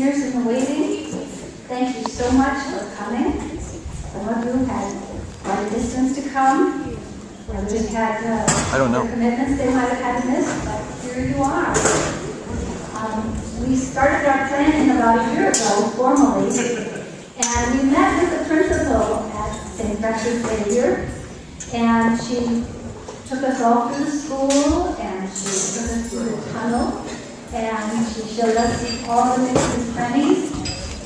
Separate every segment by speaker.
Speaker 1: seniors in the waiting, thank you so much for coming. Some of you had quite a distance to come. Others had other commitments they might have had to miss, but here you are. We started our planning about a year ago, formally, and we met with the principal at St. Francis Xavier, and she took us all through the school, and she took us through the tunnel, and she showed us all the nooks and crannies,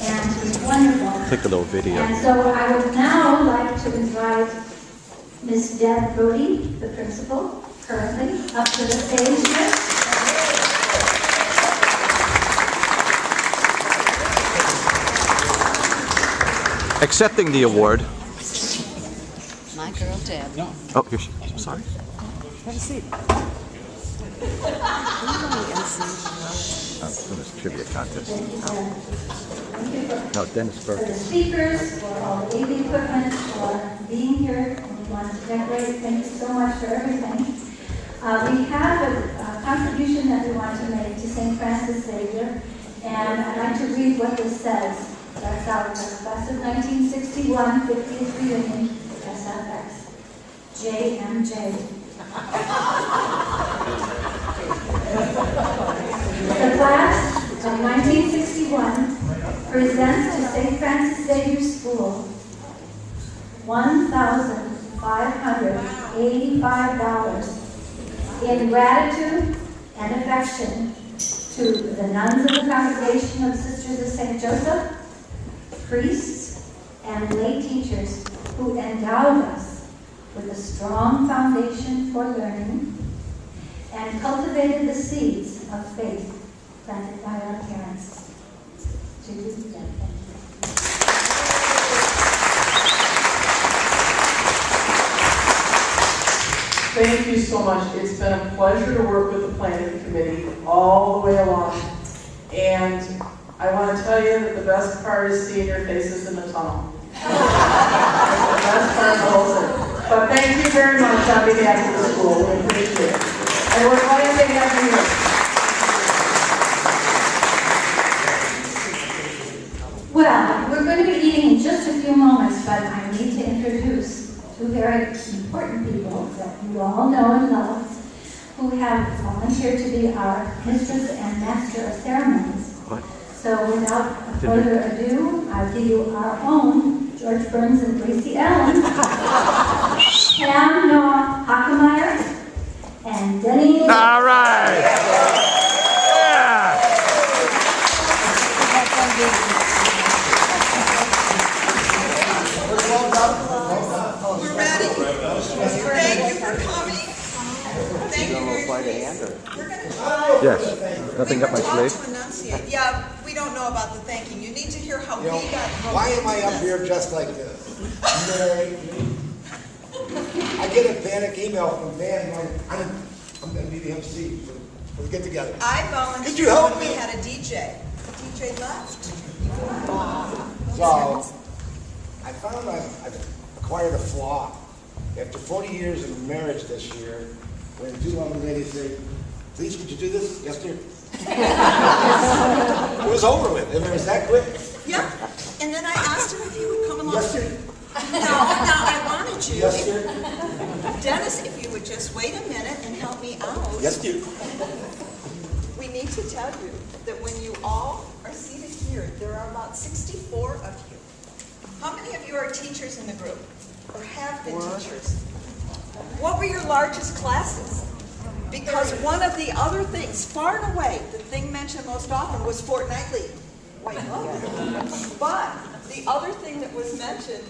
Speaker 1: and it was wonderful.
Speaker 2: Take a little video.
Speaker 1: And so I would now like to invite Miss Deb Brody, the principal, currently, up to the stage here.
Speaker 2: Accepting the award.
Speaker 3: My girl Deb.
Speaker 2: No. Oh, here she is. I'm sorry.
Speaker 3: Have a seat.
Speaker 2: For this trivia contest.
Speaker 1: Thank you
Speaker 2: No, Dennis
Speaker 1: for the
Speaker 2: Burke.
Speaker 1: speakers, for all the AV equipment, for being here. And we want to decorate. Thank you so much for everything. We have a contribution that we want to make to St. Francis Xavier, and I'd like to read what this says. Starts out with class of 1961, 50th reunion, SFX, JMJ. The class of 1961 presents to St. Francis Xavier School $1,585 in gratitude and affection to the nuns of the Congregation of Sisters of St. Joseph, priests, and lay teachers who endowed us with a strong foundation for learning and cultivated the seeds of faith planted by our parents. To you, thank you.
Speaker 4: Thank you so much. It's been a pleasure to work with the planning committee all the way along. And I want to tell you that the best part is seeing your faces in the tunnel. That's the best part of the whole thing. But thank you very much on behalf of the school. We appreciate it. And we're glad to have you here.
Speaker 1: Well, we're going to be eating in just a few moments, but I need to introduce two very important people that you all know and love, who have volunteered to be our mistress and master of ceremonies.
Speaker 2: What?
Speaker 1: So without further ado, I'll give you our own George Burns and Gracie Allen, Pam Noah Hockemeyer, and Denny.
Speaker 2: All right. Yeah.
Speaker 5: We're ready. Thank you for coming. Thank you very much. We're going to
Speaker 2: Yes. Nothing up my sleeve.
Speaker 5: Yeah, we don't know about the thanking. You need to hear how we got.
Speaker 6: Why am I up here just like this? I get a panic email from Van going, I'm going to be the MC for the get together.
Speaker 5: I volunteered.
Speaker 6: Could you help
Speaker 5: when
Speaker 6: me?
Speaker 5: we had a DJ. The DJ left.
Speaker 6: So I found I've acquired a flaw. After 40 years of marriage this year, when two young ladies say, please could you do this? Yes, dear. It was over with. It was that quick.
Speaker 5: Yep. And then I asked him if he would come along.
Speaker 6: Yes, sir.
Speaker 5: No, I wanted you.
Speaker 6: Yes, sir.
Speaker 5: Dennis, if you would just wait a minute and help me out.
Speaker 6: Yes, dear.
Speaker 5: We need to tell you that when you all are seated here, there are about 64 of you. How many of you are teachers in the group or have been teachers? What were your largest classes? Because one of the other things, far and away, the thing mentioned most often was fortnightly. Wait, what? But the other thing that was mentioned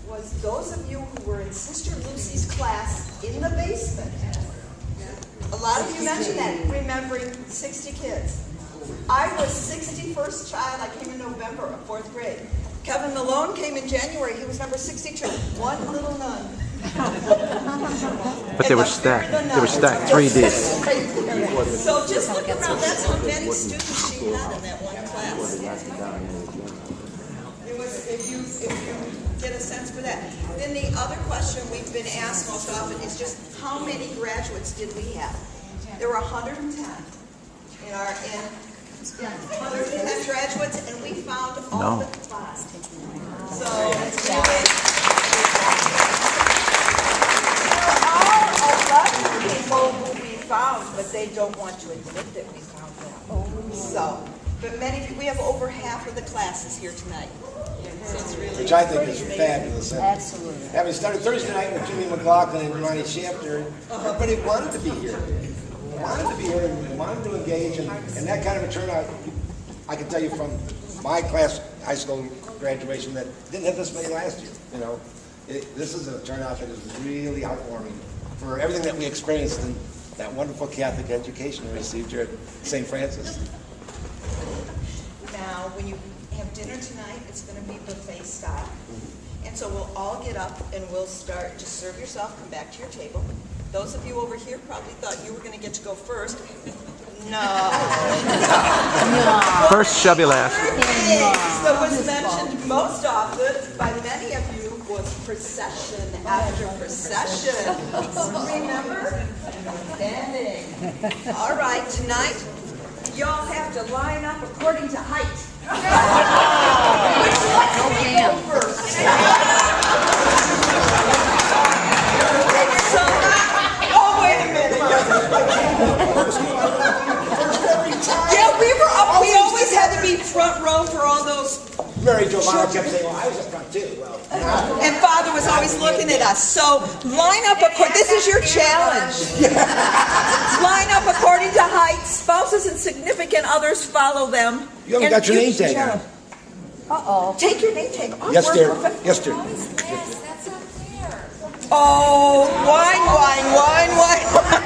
Speaker 5: was those of you who were in Sister Lucy's class in the basement. A lot of you mentioned that, remembering 60 kids. I was 61st child. I came in November of 4th grade. Kevin Malone came in January. He was number 62. One little nun.
Speaker 2: But they were stacked. They were stacked 3D.
Speaker 5: So just look around. That's how many students she had in that one class. It was, if you get a sense for that. Then the other question we've been asked most often is just how many graduates did we have? There were 110 in 110 graduates, and all
Speaker 2: No.
Speaker 5: but the five. So it's really. There are 11 people who we found, but they don't want to admit that we found them. So, but we have over half of the classes here tonight. So it's really.
Speaker 6: Which I think is fabulous.
Speaker 3: Absolutely.
Speaker 6: Having started Thursday night with Jimmy McLaughlin and Ronnie Shafter, everybody wanted to be here. Wanted to be here and wanted to engage, and that kind of a turnout, I can tell you from my class, high school graduation, that didn't have this many last year, you know. This is a turnout that is really heartwarming for everything that we experienced in that wonderful Catholic education we received here at St. Francis.
Speaker 5: Now, when you have dinner tonight, it's going to be buffet style. And so we'll all get up and we'll start, just serve yourself, come back to your table. Those of you over here probably thought you were going to get to go first. No.
Speaker 2: First shall be last.
Speaker 5: That was mentioned most often by many of you was procession after procession. Remember? Standing. All right, tonight, y'all have to line up according to height. Which one can go first? Oh, wait a minute. Yeah, we were up. We always had to be front row for all those.
Speaker 6: Mary Jo Mara kept saying, well, I was up front too. Well,
Speaker 5: And Father was always looking at us. So line up according. This is your challenge. Line up according to height. Spouses and significant others follow them.
Speaker 6: you haven't got your name tag on.
Speaker 3: Uh-oh.
Speaker 5: Take your name tag off.
Speaker 6: Yes, dear.
Speaker 5: We're-
Speaker 6: Yes, dear.
Speaker 5: Oh, wine, wine, wine, wine.